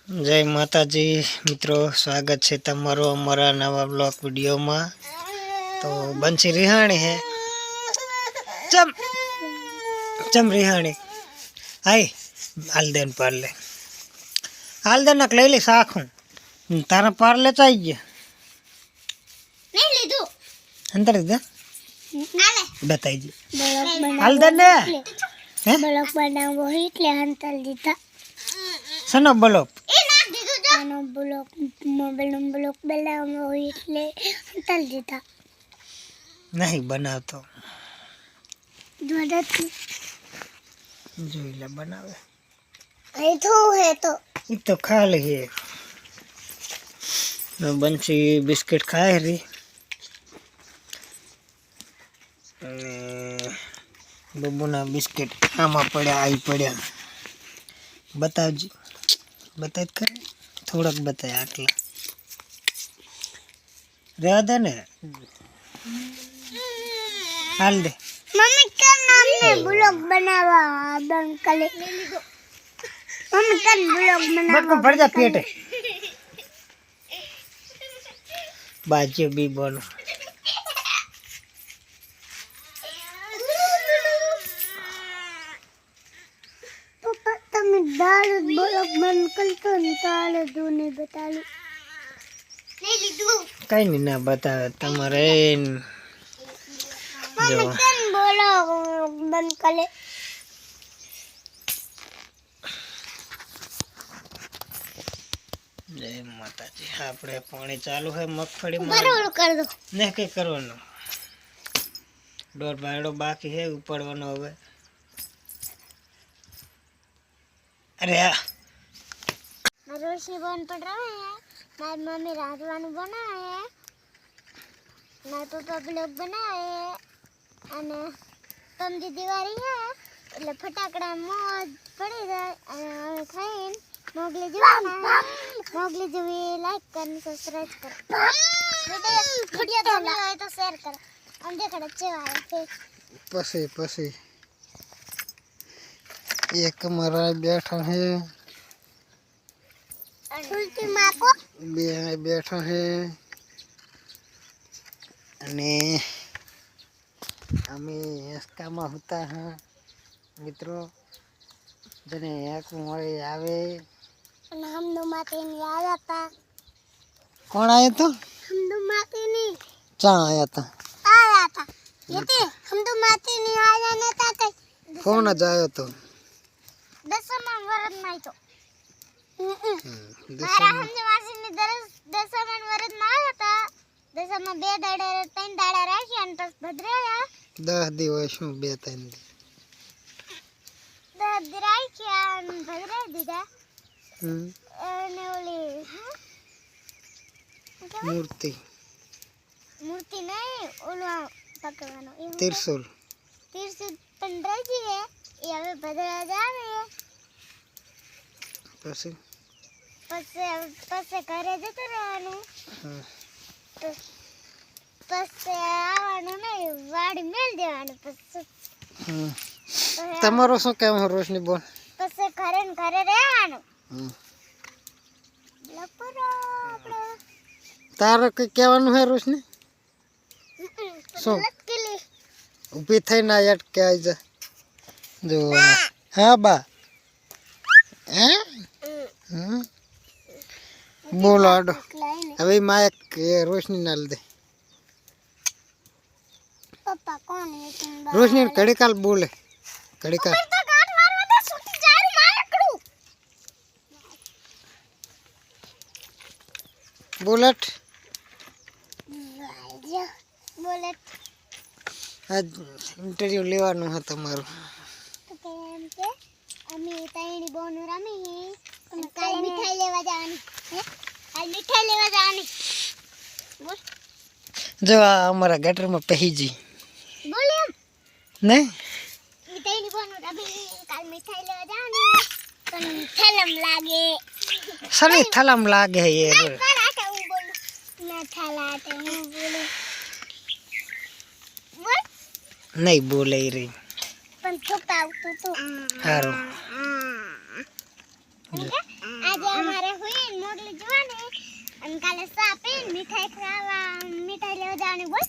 જય માતાજી મિત્રો, સ્વાગત છે તમારો અમારા નવા બ્લોગ વિડીયોમાં। તો બંસી રિહાણી હે ચમ રિહાણી હાય હાલદેન પાર્લે હાલદેન નક લઈ લે સાખું તારા પાર્લે ચાઈ ગયા नहीं ले दो अंदर दे आले बताई जी हालदेन ने हैं ब्लॉक बनावो એટલે હંતલ દીધા સનો બ્લોક એ નાખ દીધું જો આનો બ્લોક મોબાઈલ નો બ્લોક બનાવવો એટલે હંતલ દીધા नहीं बनावतो મદદ જોઈ લે બનાવે એ તો હે તો ઈ તો ખાલી હે બંસી બિસ્કિટ ખાય રી बबूना बिस्किट आमा पड़ा आई पड़ा बताओ जी बता कर थोड़ा बताया आटला रह दे ने हाल दे मम्मी का नाम ने ब्लॉग बनावा बंद करे मम्मी का ब्लॉग बनावा बट को भर जा पेट है बाजू भी बोलो दाल ब्लॉग बंद करतो निकाल दो ने बता लो नहीं लीधु कई नहीं ना बतावे तुम्हारे जो मम्मी कन बोलो बंद करे जय माता जी आपणे पानी चालू है मगफड़ी में बरोबर कर दो ने कई करवानो डोर बायडो बाकी है उपड़वानो हवे अरे रोशनी बन पड़ रहा है मारी मम्मी राजवानु बनाए है मैं तो ब्लॉग बनाए અને તમ દીદી વારી હે એટલે ફટાકડા મોજ પડી જાય અને હવે ખાઈને મોગલી જેવી લાઈક કરને સબસ્ક્રાઇબ કરો વિડિયો ગમ્યો હોય તો શેર કરો અને દેખાડો ચેવા આવે पसी पसी एक हमारा बैठा है तुलसी माँ को बे बैठा है अने अमी इसका में होता है मित्रों जने एक मोरे आवे અને हम दो माते नहीं आया था कौन आया था हम दो माते नहीं चा आया था ये थे हम दो माते नहीं आया ना था कहीं कौन जायो तो 10 वर्ष में तो दस मारा हमने वासी ने 10 वर्ष में आया था 10 में 2 दाड़े 3 दाड़ा राखी અને બસ ભદ્રાયા 10 દિવસ શું બે ત્રણ દી 10 દી રાખી અને ભદ્રાઈ દીધા અને ઓલી મૂર્તિ મૂર્તિ નહીં ઓલો પકડવાનો त्रिशूल ત્રિશુલ પણ રહી ગઈ એ હવે ભદ્રા જાવે પછી પછી ઘરે જતું રહેવાનું પછી આવવાનું નહીં વાડી મેલ દેવાનું પછી તમારો શું કેમ રોશની બોલ પછી ઘરે ને ઘરે રહેવાનું લપરો આપણે તારે કઈ કહેવાનું હે રોશની શું લટકેલી ઊભી થઈને અટકે આવી જા જો હા બા હે બોલો આડો હવે માં એક રોશની નાલ દે પપ્પા કોણ છે रोशनी कड़ी काल बोले कड़ी काल તો ગાંઠ મારવા દે છૂટી જાય મારકડું बुलेट બોલે आज इंटरव्यू लेवानो है તમારું તો કેમ કે અમે તૈણી બોનું રમી અને કાલ મીઠાઈ લેવા જવાની કાલ મીઠાઈ લેવા જવાની બોલ जो हमारा गटर में पहीजी બોલ એમ नहीं તૈણી બોનું રમી કાલ મીઠાઈ લેવા જવાની પણ થલમ લાગે सनी थलम लागे है ये પણ આટે હું બોલું ના થાલાતે હું બોલું બોલ नहीं बोले रही પણ છુપાવતું તું हारो આજે અમારે મોગલી જોવાની અને કાલે સા પીને મીઠાઈ ખાવા મીઠાઈ લેવા જવાની બોલ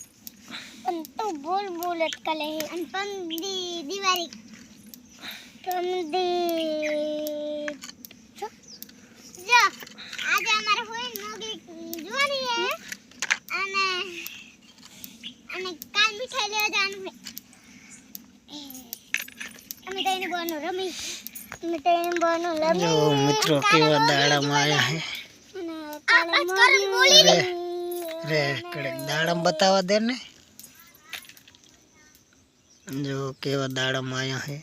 અને તું બોલ બોલ જ કલે અને પમદી દિવાળી પમદી જો આજે અમારે હોય મોગલી જોવાની હે અને કાલ મીઠાઈ લેવા જવાનું હે અમે તો એને બોનો રમી અમે તો એને બોનો રમી જો મિત્રો કેવા દાડામાં આયા હે રે કડક દાડમ બતાવા દે ને જો કેવા દાડામાં આયા હે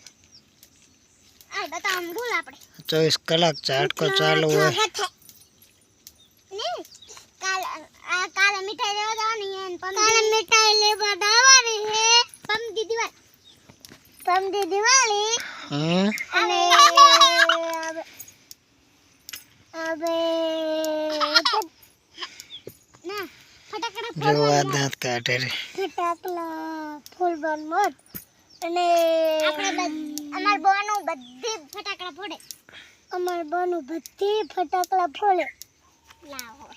આ બતાવ બોલ આપણે 24 કલાક ઝાટકો ચાલુ હોય ને કાલે મીઠાઈ લેવા જવાની હે કાલે મીઠાઈ લેવા જવાની હે પમદી દિવાળી અને હવે ના ફટાકડા જો આ દાંત કાઢે રે ફટાકડા ફૂલબાન મોત અને આપણે અમાર બોનું બધી ફટાકડા ફોડે અમાર બોનું બધી ફટાકડા ફોડે લાવો